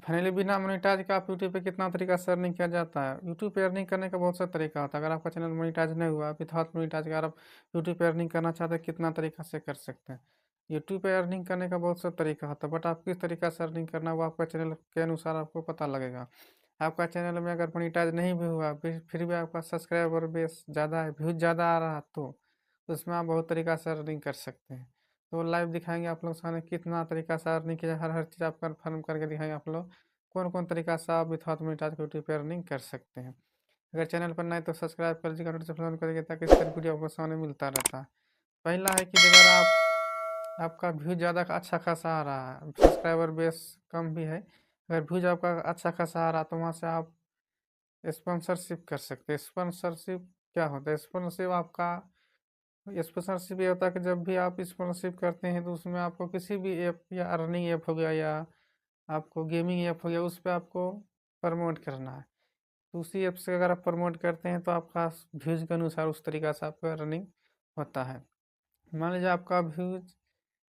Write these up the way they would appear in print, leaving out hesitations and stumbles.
Finally बिना monetise के आप यूट्यूब पे कितना तरीका से अर्निंग किया जाता है। यूट्यूब पे अर्निंग करने का बहुत सा तरीका होता है। अगर आपका चैनल मोनेटाइज नहीं हुआ, विथआउट मोनेटाइज अगर आप यूट्यूब पे अर्निंग करना चाहते हैं, कितना तरीका से कर सकते हैं। यूट्यूब पे अर्निंग करने का बहुत सा तरीका होता है, बट आप किस तरीका से अर्निंग करना है वो आपका चैनल के अनुसार आपको पता लगेगा। आपका चैनल में अगर मोनेटाइज नहीं भी हुआ, फिर भी आपका सब्सक्राइबर बेस ज़्यादा है, व्यूज ज़्यादा आ रहा है, तो उसमें आप बहुत तरीका से अर्निंग कर सकते हैं। तो लाइव दिखाएंगे आप लोग सामने कितना तरीका से अर्निंग किया, हर हर चीज़ आप कन्फर्म करके दिखाएंगे आप लोग कौन कौन तरीका से आप विथआउट मोनेटाइज यूट्यूब पे अर्निंग कर सकते हैं। अगर चैनल पर नए तो सब्सक्राइब कर लीजिएगा, नोटिफिकेशन ऑन करिए ताकि इस तरह वीडियो आपको सामने मिलता रहता है। पहला है कि अगर आपका व्यू ज़्यादा अच्छा खासा आ रहा है, सब्सक्राइबर बेस कम भी है, अगर व्यूज आपका अच्छा खासा आ रहा है तो वहाँ से आप स्पॉन्सरशिप कर सकते हैं। स्पॉन्सरशिप क्या होता है? स्पॉन्सरशिप आपका स्पॉन्सरशिप ये होता है कि जब भी आप स्पॉन्सरशिप करते हैं तो उसमें आपको किसी भी ऐप या अर्निंग ऐप हो गया या आपको गेमिंग ऐप हो गया, उस पर आपको प्रमोट करना है। तो उसी ऐप से अगर आप प्रमोट करते हैं तो आपका व्यूज़ के अनुसार उस तरीका से आपका अर्निंग होता है। मान लीजिए आपका व्यूज़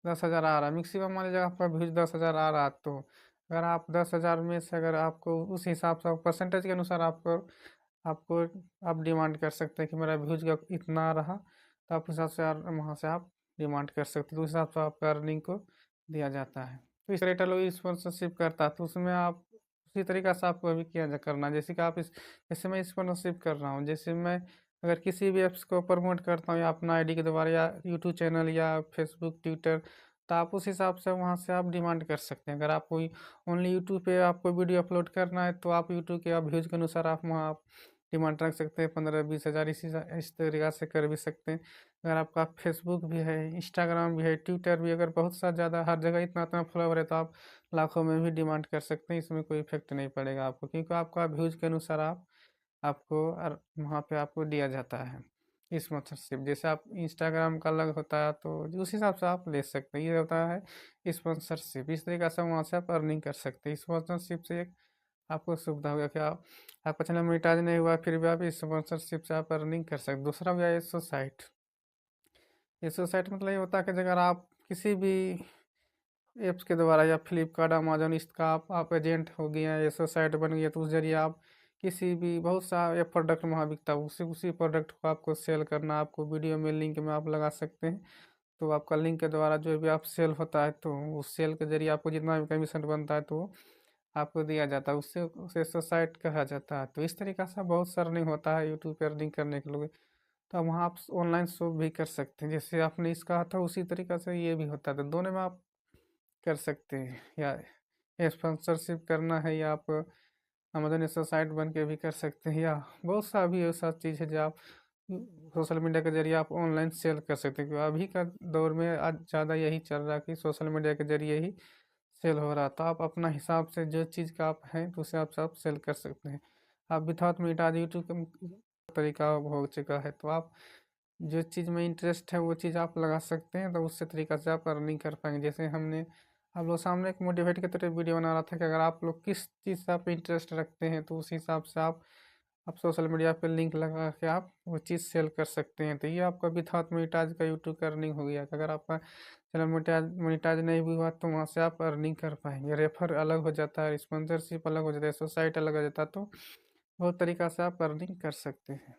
10,000 आ रहा है, मैक्सिमम मान लीजिए आपका व्यूज़ 10,000 आ रहा है, तो अगर आप 10,000 में से अगर आपको उस हिसाब से परसेंटेज के अनुसार आपको आपको आप डिमांड कर सकते हैं कि मेरा व्यूज़ का इतना आ रहा, तो आप उस हिसाब से वहाँ से आप डिमांड कर सकते हैं, तो उस हिसाब से आपका अर्निंग को दिया जाता है। तो इस क्रिएटर लोग स्पॉन्सरशिप करता है तो उसमें आप उसी तरीका से आपको अभी किया करना है। जैसे कि आप इस जैसे मैं स्पॉन्सरशिप कर रहा हूँ, जैसे मैं अगर किसी भी ऐप्स को प्रमोट करता हूँ या अपना आईडी के द्वारा या यूट्यूब चैनल या फेसबुक ट्विटर, तो आप उस हिसाब से वहाँ से आप डिमांड कर सकते हैं। अगर आप कोई ओनली यूट्यूब पे आपको वीडियो अपलोड करना है तो आप यूट्यूब के आप व्यूज़ के अनुसार आप वहाँ आप डिमांड रख सकते हैं, 15-20 हज़ार इस तरीका से कर भी सकते हैं। अगर आपका फेसबुक भी है, इंस्टाग्राम भी है, ट्विटर भी, अगर बहुत सा ज़्यादा हर जगह इतना इतना फॉलोवर है तो आप लाखों में भी डिमांड कर सकते हैं। इसमें कोई इफेक्ट नहीं पड़ेगा आपको, क्योंकि आपका व्यूज़ के अनुसार आपको वहाँ पे आपको दिया जाता है स्पॉन्सरशिप। जैसे आप इंस्टाग्राम का अलग होता है तो उस हिसाब से आप ले सकते हैं। ये होता है स्पॉन्सरशिप। इस तरीके से वहाँ से आप अर्निंग कर सकते हैं। स्पॉन्सरशिप से एक आपको सुविधा हो गया कि आपका चैनल मोनेटाइज नहीं हुआ फिर भी आप स्पॉन्सरशिप से आप अर्निंग कर सकते। दूसरा हो गया एसो साइट। एसो साइट मतलब ये होता है कि अगर आप किसी भी ऐप्स के द्वारा या फ्लिपकार्ट, अमेजन, इसका आप एजेंट हो गए हैं, एसो साइट बन गई है, तो उस जरिए आप किसी भी बहुत सा ये प्रोडक्ट वहाँ बिकता है, उसी उसी प्रोडक्ट को आपको सेल करना, आपको वीडियो में लिंक में आप लगा सकते हैं। तो आपका लिंक के द्वारा जो भी आप सेल होता है तो उस सेल के जरिए आपको जितना भी कमीशन बनता है तो आपको दिया जाता है, उससे उसे सोसाइट कहा जाता है। तो इस तरीका से बहुत सा अर्निंग होता है यूट्यूब पर अर्निंग करने के लिए। तो अब वहाँ आप ऑनलाइन शॉप भी कर सकते हैं, जैसे आपने इसका कहा था उसी तरीका से ये भी होता है, तो दोनों में आप कर सकते हैं। या स्पॉन्सरशिप करना है या आप अमेजन ऐसा साइट बन के भी कर सकते हैं, या बहुत सा अभी ऐसा चीज़ है जो आप सोशल मीडिया के जरिए आप ऑनलाइन सेल कर सकते हैं। क्योंकि अभी का दौर में आज ज़्यादा यही चल रहा है कि सोशल मीडिया के जरिए ही सेल हो रहा, तो आप अपना हिसाब से जो चीज़ का आप हैं तो उस हिसाब से आप सेल कर सकते हैं। आप विथआउट मीट आज यूट्यूब का तरीका हो चुका है, तो आप जो चीज़ में इंटरेस्ट है वो चीज़ आप लगा सकते हैं, तो उससे तरीका से आप अर्निंग कर पाएंगे। जैसे हमने आप लोग सामने एक मोटिवेट की तरह वीडियो बना रहा था कि अगर आप लोग किस चीज़ से आप इंटरेस्ट रखते हैं तो उस हिसाब से आप सोशल मीडिया पे लिंक लगा के आप वो चीज़ सेल कर सकते हैं। तो ये आपका विथआउट मोनेटाइज का यूट्यूब का अर्निंग हो गया। अगर आपका चैनल मोनेटाइज नहीं भी हुआ तो वहाँ से आप अर्निंग कर पाएंगे। रेफर अलग हो जाता है, स्पॉन्सरशिप अलग हो जाता है, सोसाइट अलग हो जाता है, तो बहुत तरीका से आप अर्निंग कर सकते हैं।